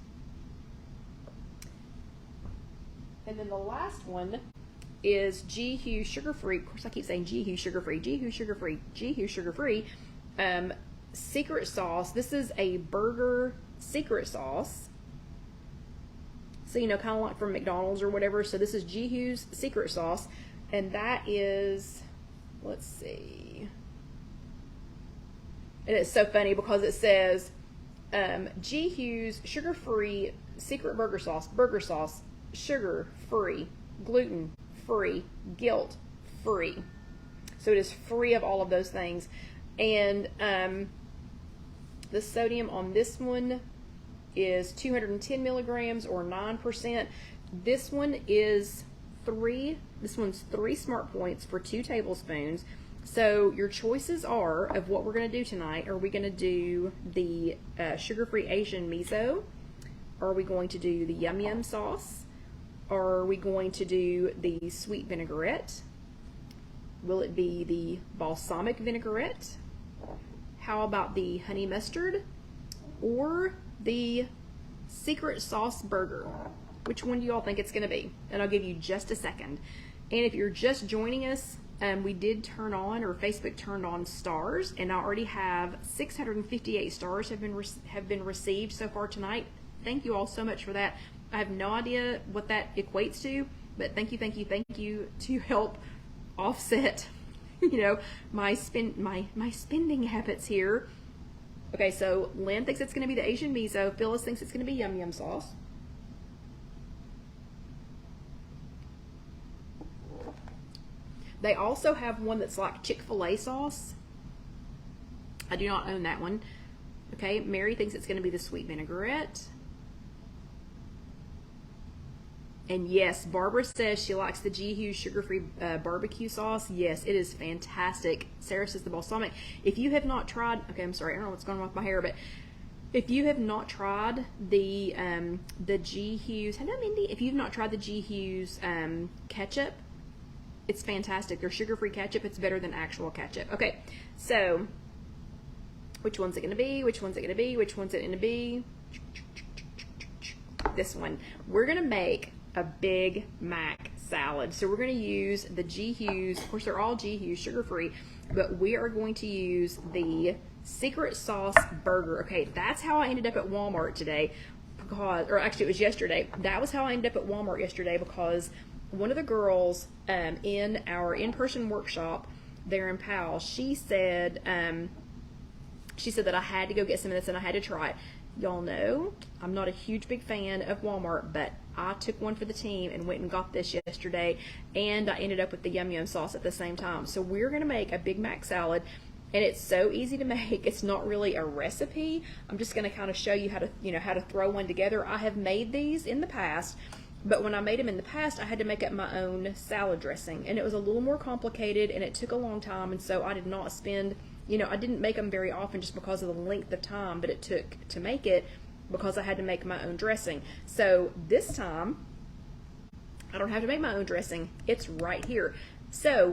A: And then the last one is G. Hughes sugar-free. Of course, I keep saying G. Hughes sugar-free. G. Hughes sugar-free. G. Hughes sugar-free. Secret sauce. This is a burger secret sauce. So, kind of like from McDonald's or whatever. So this is G. Hughes secret sauce. And that is, let's see. And it's so funny because it says G. Hughes sugar-free secret burger sauce, sugar-free, gluten-free, guilt-free. So it is free of all of those things. And the sodium on this one is 210 milligrams or 9%. This one is 3 smart points for 2 tablespoons. So your choices are of what we're going to do tonight. Are we going to do the sugar-free Asian miso? Are we going to do the Yum Yum sauce? Are we going to do the sweet vinaigrette? Will it be the balsamic vinaigrette? How about the honey mustard? Or the secret sauce burger? Which one do y'all think it's going to be? And I'll give you just a second. And if you're just joining us, we did turn on, or Facebook turned on stars, and I already have 658 stars have been received so far tonight. Thank you all so much for that. I have no idea what that equates to, but thank you to help offset, you know, my spending habits here. Okay, so Lynn thinks it's going to be the Asian miso. Phyllis thinks it's going to be yum yum sauce. They also have one that's like Chick-fil-A sauce. I do not own that one. Okay, Mary thinks it's going to be the sweet vinaigrette. And yes, Barbara says she likes the G. Hughes sugar-free barbecue sauce. Yes, it is fantastic. Sarah says the balsamic. If you have not tried, okay, I'm sorry, I don't know what's going on with my hair, but if you have not tried the G. Hughes, hello Mindy, if you've not tried the G. Hughes ketchup, it's fantastic. They're sugar-free ketchup. It's better than actual ketchup. Okay, so which one's it going to be? Which one's it going to be? Which one's it going to be? This one. We're going to make a Big Mac salad. So we're going to use the G. Hughes. Of course, they're all G. Hughes sugar-free, but we are going to use the secret sauce burger. Okay, that's how I ended up at Walmart today, because, or actually it was yesterday. That was how I ended up at Walmart yesterday, because one of the girls in our in-person workshop there in Powell, she said that I had to go get some of this and I had to try it. Y'all know I'm not a huge big fan of Walmart, but I took one for the team and went and got this yesterday, and I ended up with the yum yum sauce at the same time. So we're going to make a Big Mac salad, and it's so easy to make. It's not really a recipe. I'm just going to kind of show you how to throw one together. I have made these in the past, but when I made them in the past, I had to make up my own salad dressing, and it was a little more complicated, and it took a long time, and so I did not spend, I didn't make them very often just because of the length of time that it took to make it, because I had to make my own dressing. So this time, I don't have to make my own dressing. It's right here. So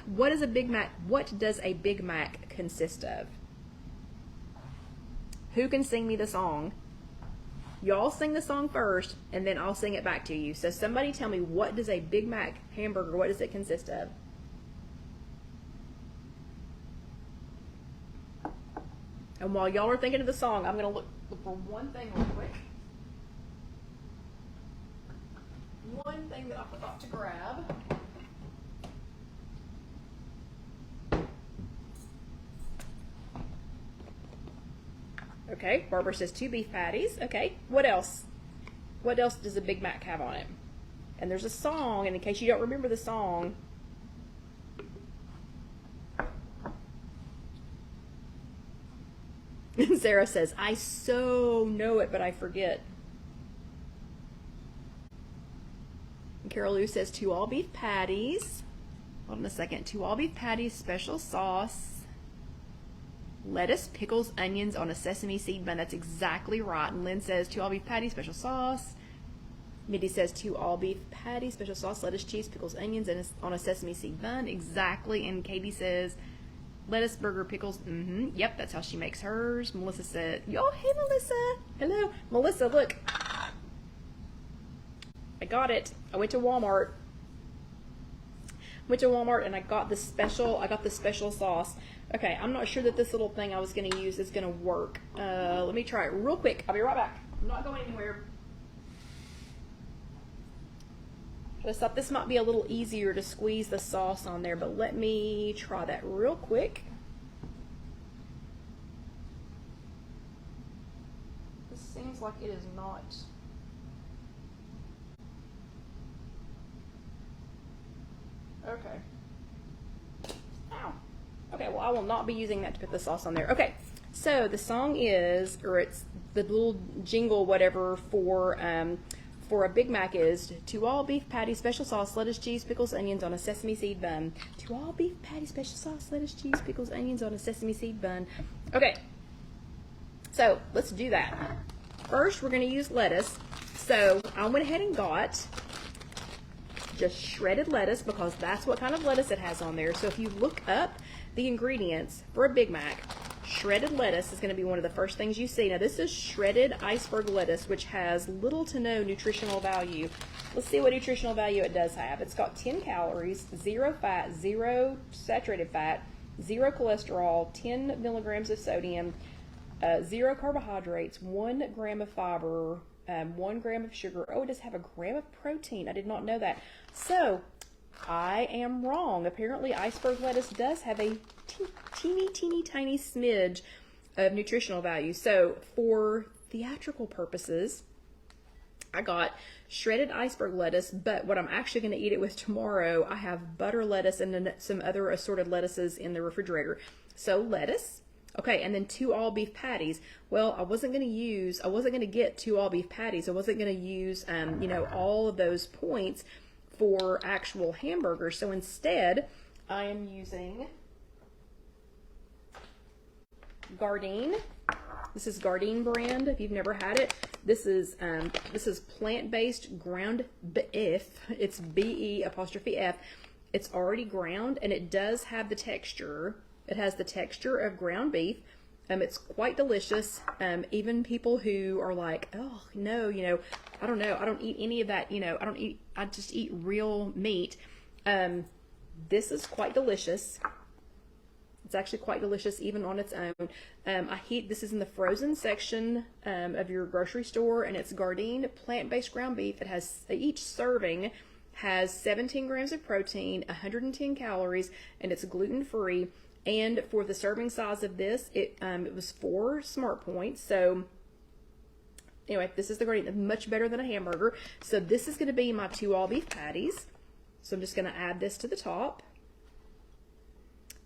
A: what is a Big Mac? What does a Big Mac consist of? Who can sing me the song? Y'all sing the song first, and then I'll sing it back to you. So somebody tell me, what does a Big Mac hamburger, what does it consist of? And while y'all are thinking of the song, I'm going to look for one thing real quick. One thing that I forgot to grab. Okay, Barbara says 2 beef patties. Okay, what else? What else does a Big Mac have on it? And there's a song, and in case you don't remember the song, Sarah says, I so know it, but I forget. And Carol Lou says 2 all beef patties. Hold on a second. 2 all beef patties, special sauce. Lettuce, pickles, onions on a sesame seed bun. That's exactly right. And Lynn says 2 all beef patties, special sauce. Mindy says 2 all beef patties, special sauce, lettuce, cheese, pickles, onions, and on a sesame seed bun. Exactly. And Katie says lettuce, burger, pickles. Yep, that's how she makes hers. Melissa said, yo, hey Melissa. Hello. Melissa, look. I got it. I went to Walmart. And I got the special sauce. Okay, I'm not sure that this little thing I was going to use is going to work. Let me try it real quick. I'll be right back. I'm not going anywhere. I just thought this might be a little easier to squeeze the sauce on there, but let me try that real quick. This seems like it is not. Okay. Ow. Okay, well, I will not be using that to put the sauce on there. Okay, so the song is, or it's the little jingle, whatever, for a Big Mac is 2 all beef patties, special sauce, lettuce, cheese, pickles, onions on a sesame seed bun. 2 all beef patties, special sauce, lettuce, cheese, pickles, onions on a sesame seed bun. Okay, so let's do that. First, we're going to use lettuce. So I went ahead and got just shredded lettuce, because that's what kind of lettuce it has on there. So if you look up the ingredients for a Big Mac, shredded lettuce is going to be one of the first things you see. Now this is shredded iceberg lettuce, which has little to no nutritional value. let's see what nutritional value it does have. It's got 10 calories, 0 fat, 0 saturated fat, 0 cholesterol, 10 milligrams of sodium, 0 carbohydrates, 1 gram of fiber, 1 gram of sugar. Oh, it does have a gram of protein. I did not know that. So I am wrong. Apparently iceberg lettuce does have a teeny tiny smidge of nutritional value. So for theatrical purposes, I got shredded iceberg lettuce, but what I'm actually going to eat it with tomorrow, I have butter lettuce and then some other assorted lettuces in the refrigerator. So lettuce, okay, and then 2 all beef patties. Well, I wasn't going to get 2 all beef patties. I wasn't going to use, you know, all of those points for actual hamburgers. So instead, I am using Gardein. This is Gardein brand. If you've never had it, this is plant-based ground beef. It's BE''F. It's already ground, and it does have the texture. It has the texture of ground beef. It's quite delicious. Even people who are like, oh no, you know, I don't know, I don't eat any of that. You know, I just eat real meat. This is quite delicious. It's actually quite delicious even on its own. This is in the frozen section of your grocery store, and it's Gardein plant-based ground beef. It has, each serving has 17 grams of protein, 110 calories, and it's gluten-free. And for the serving size of this, it was 4 smart points. So anyway, this is the Gardein, much better than a hamburger. So this is going to be my 2 all beef patties. So I'm just going to add this to the top.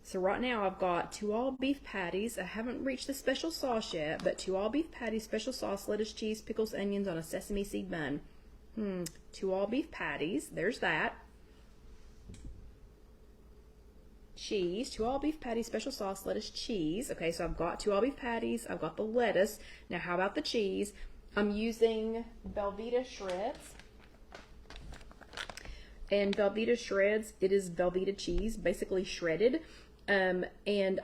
A: So right now I've got 2 all beef patties. I haven't reached the special sauce yet, but 2 all beef patties, special sauce, lettuce, cheese, pickles, onions on a sesame seed bun. 2 all beef patties, there's that. Cheese, 2 all beef patties, special sauce, lettuce, cheese. Okay, so I've got 2 all beef patties, I've got the lettuce. Now how about the cheese? I'm using Velveeta shreds. And Velveeta shreds, it is Velveeta cheese, basically shredded. And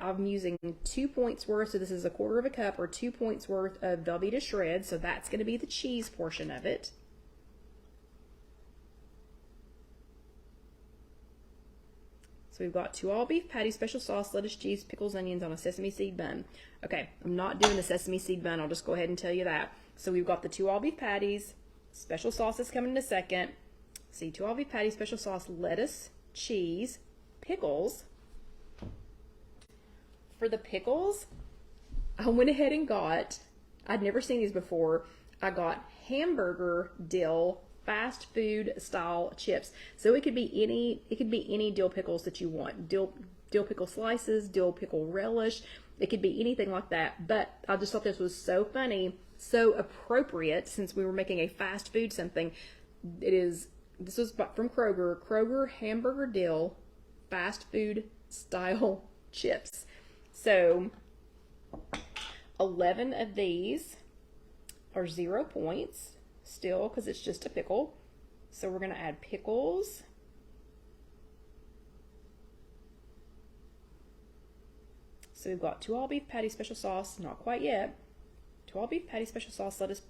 A: I'm using 2 points worth, so this is 1/4 cup or 2 points worth of Velveeta shreds, so that's going to be the cheese portion of it. So we've got 2 all beef patties, special sauce, lettuce, cheese, pickles, onions on a sesame seed bun. Okay, I'm not doing the sesame seed bun, I'll just go ahead and tell you that. So we've got the 2 all beef patties, special sauce is coming in a second. See, 2 all beef patties, special sauce, lettuce, cheese, pickles. For the pickles, I went ahead and got, I'd never seen these before, I got hamburger dill fast food style chips. So it could be any dill pickles that you want. Dill pickle slices, dill pickle relish. It could be anything like that. But I just thought this was so funny, so appropriate since we were making a fast food something. This was from Kroger. Kroger hamburger dill fast food style chips. So 11 of these are 0 points still because it's just a pickle. So we're going to add pickles. So we've got 2 all beef patty special sauce, not quite yet. 2 all beef patty special sauce, lettuce.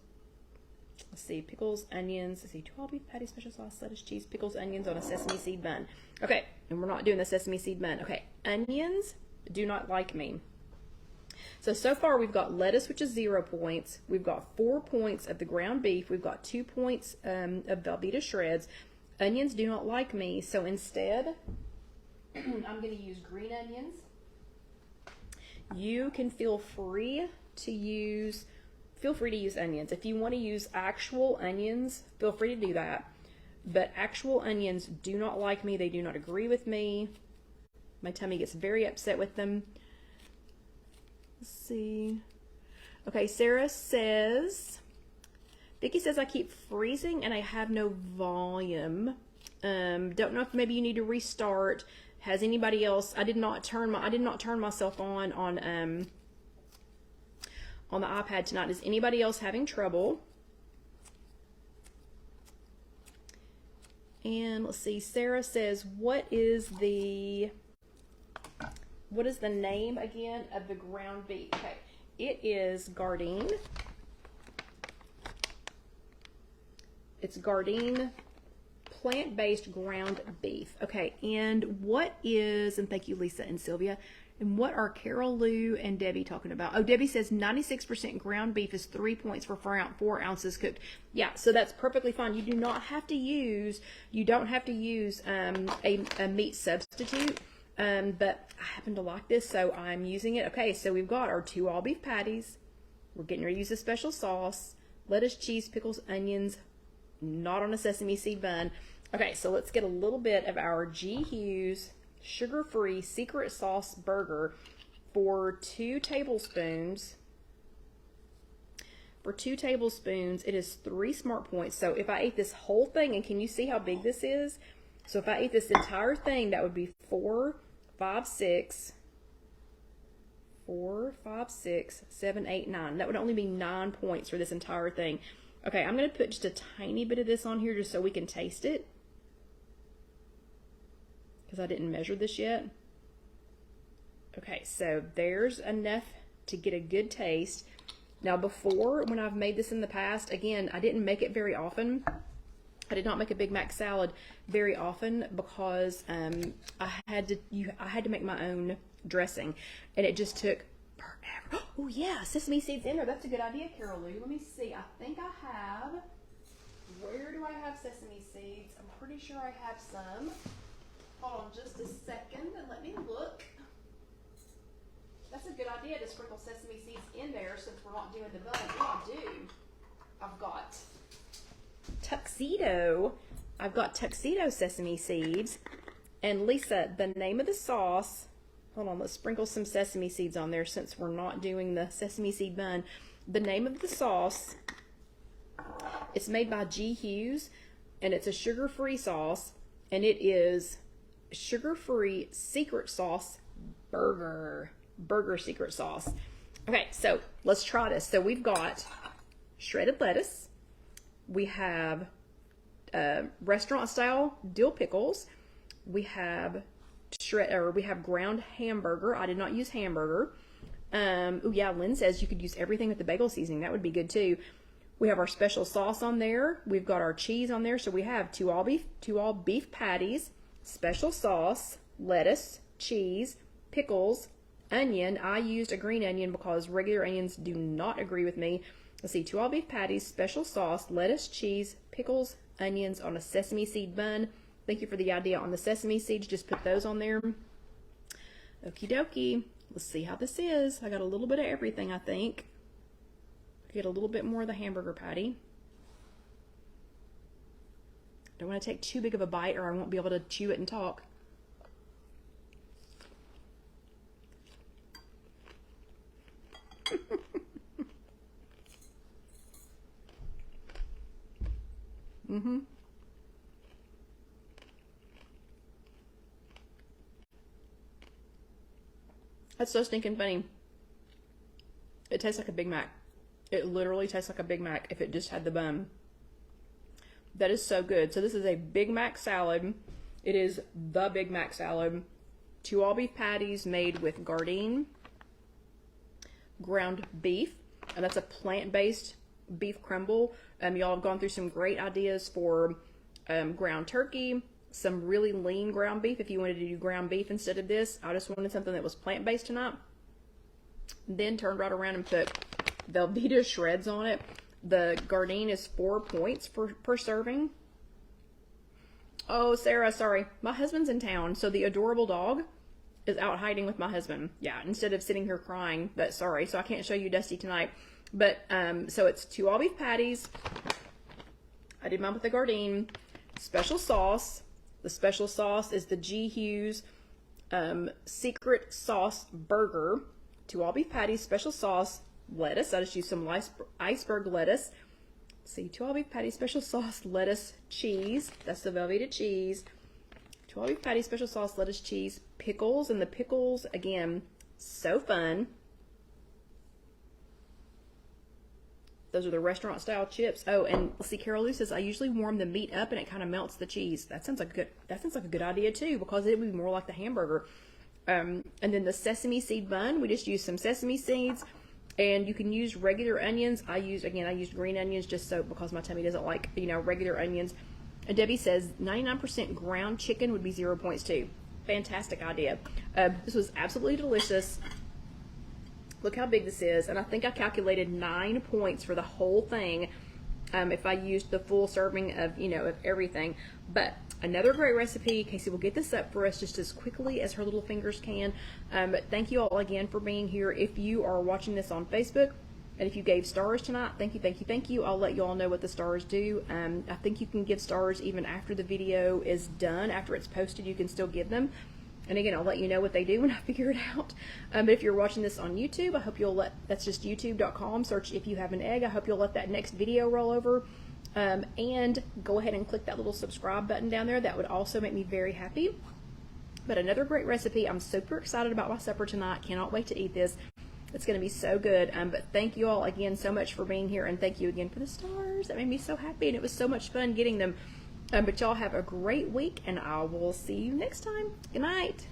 A: Let's see, pickles, onions. Let's see, 2 all beef patty special sauce, lettuce, cheese, pickles, onions on a sesame seed bun. Okay, and we're not doing the sesame seed bun. Okay, onions do not like me. So far we've got lettuce, which is 0 points. We've got 4 points of the ground beef. We've got 2 points of Velveeta shreds. Onions do not like me, so instead I'm going to use green onions. You can feel free to use onions. If you want to use actual onions, feel free to do that. But actual onions do not like me. They do not agree with me. My tummy gets very upset with them. Let's see. Okay, Sarah says, Vicki says I keep freezing and I have no volume. Don't know if maybe you need to restart. Has anybody else? I did not turn myself on the iPad tonight. Is anybody else having trouble? And let's see. Sarah says, what is the name again of the ground beef? Okay, it is Gardein. It's Gardein plant-based ground beef. Okay, and and thank you, Lisa and Sylvia. And what are Carol, Lou, and Debbie talking about? Oh, Debbie says 96% ground beef is 3 points for 4 ounces cooked. Yeah, so that's perfectly fine. You don't have to use a meat substitute. But I happen to like this, so I'm using it. Okay, so we've got our 2 all beef patties. We're getting ready to use a special sauce. Lettuce, cheese, pickles, onions, not on a sesame seed bun. Okay, so let's get a little bit of our G. Hughes sugar-free secret sauce burger for 2 tablespoons. For 2 tablespoons, it is 3 smart points. So if I ate this whole thing, and can you see how big this is? So if I ate this entire thing, that would be 4, 5, 6, 7, 8, 9. That would only be 9 points for this entire thing. Okay, I'm going to put just a tiny bit of this on here just so we can taste it, because I didn't measure this yet. Okay, so there's enough to get a good taste. Now before, when I've made this in the past, again, I didn't make it very often. I did not make a Big Mac salad very often because I had to make my own dressing, and it just took forever. Oh yeah, sesame seeds in there. That's a good idea, Carol Lou. Let me see. I think I have. Where do I have sesame seeds? I'm pretty sure I have some. Hold on just a second and let me look. That's a good idea to sprinkle sesame seeds in there since we're not doing the bun. Yeah, I do. I've got tuxedo sesame seeds. And Lisa, the name of the sauce, hold on, let's sprinkle some sesame seeds on there since we're not doing the sesame seed bun. The name of the sauce, it's made by G. Hughes, and it's a sugar-free sauce, and it is sugar-free secret sauce burger secret sauce. Okay, so let's try this. So we've got shredded lettuce. We have restaurant style dill pickles. We have ground hamburger. I did not use hamburger. Oh yeah, Lynn says you could use everything with the bagel seasoning. That would be good too. We have our special sauce on there. We've got our cheese on there. So we have 2 all beef patties, special sauce, lettuce, cheese, pickles, onion. I used a green onion because regular onions do not agree with me. Let's see, 2 all beef patties, special sauce, lettuce, cheese, pickles, onions on a sesame seed bun. Thank you for the idea on the sesame seeds. Just put those on there. Okie dokie. Let's see how this is. I got a little bit of everything, I think. Get a little bit more of the hamburger patty. Don't want to take too big of a bite or I won't be able to chew it and talk. Mm-hmm. That's so stinking funny. It tastes like a Big Mac. It literally tastes like a Big Mac if it just had the bun. That is so good. So this is a Big Mac salad. It is the Big Mac salad. 2 all beef patties made with Gardein ground beef. And that's a plant-based beef crumble. Y'all have gone through some great ideas for ground turkey, some really lean ground beef if you wanted to do ground beef instead of this. I just wanted something that was plant-based tonight. Then turned right around and put Velveeta shreds on it. The Gardein is 4 points per serving. Oh, Sarah, sorry. My husband's in town, so the adorable dog is out hiding with my husband. Yeah, instead of sitting here crying. But sorry, so I can't show you Dusty tonight. But, so it's 2 all beef patties. I did mine with the Gardein. Special sauce. The special sauce is the G. Hughes secret sauce burger. 2 all beef patties, special sauce, lettuce. I just used some iceberg lettuce. Let's see, 2 all beef patties, special sauce, lettuce, cheese. That's the Velveeta cheese. 2 all beef patties, special sauce, lettuce, cheese, pickles. And the pickles, again, so fun. Those are the restaurant style chips. Oh, and let's see, Carol Lou says I usually warm the meat up and it kind of melts the cheese. That sounds like a good idea too, because it would be more like the hamburger. And then the sesame seed bun, we just use some sesame seeds, and you can use regular onions. I used green onions just so because my tummy doesn't like regular onions. And Debbie says 99% ground chicken would be 0 points too. Fantastic idea. This was absolutely delicious. Look how big this is. And I think I calculated 9 points for the whole thing if I used the full serving of, of everything. But another great recipe. Casey will get this up for us just as quickly as her little fingers can. But thank you all again for being here. If you are watching this on Facebook, and if you gave stars tonight, thank you, thank you, thank you. I'll let you all know what the stars do. I think you can give stars even after the video is done. After it's posted, you can still give them. And again, I'll let you know what they do when I figure it out. But if you're watching this on YouTube, I hope you'll that's just youtube.com, search If You Have an Egg. I hope you'll let that next video roll over. And go ahead and click that little subscribe button down there. That would also make me very happy. But another great recipe. I'm super excited about my supper tonight. Cannot wait to eat this. It's going to be so good. But thank you all again so much for being here. And thank you again for the stars. That made me so happy. And it was so much fun getting them. But y'all have a great week. And I will see you next time. Good night.